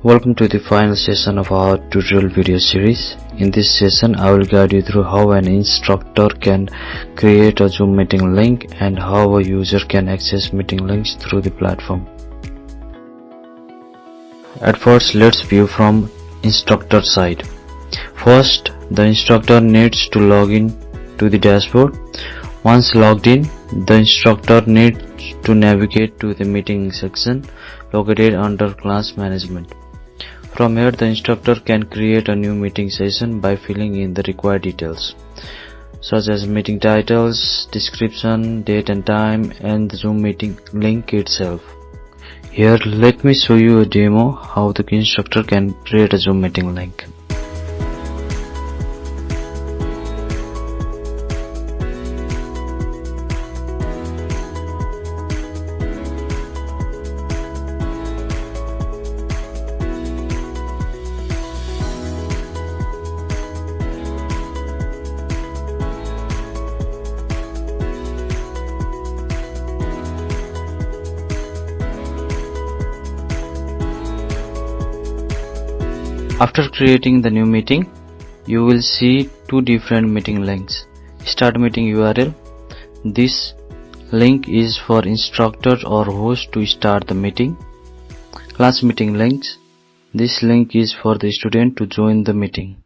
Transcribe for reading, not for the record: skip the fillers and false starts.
Welcome to the final session of our tutorial video series. In this session, I will guide you through how an instructor can create a Zoom meeting link and how a user can access meeting links through the platform. At first, let's view from instructor side. First, the instructor needs to log in to the dashboard. Once logged in, the instructor needs to navigate to the meeting section located under class management. From here, the instructor can create a new meeting session by filling in the required details, such as meeting titles, description, date and time, and the Zoom meeting link itself. Here, let me show you a demo how the instructor can create a Zoom meeting link. After creating the new meeting, you will see two different meeting links. Start meeting URL. This link is for instructor or host to start the meeting. Class meeting links. This link is for the student to join the meeting.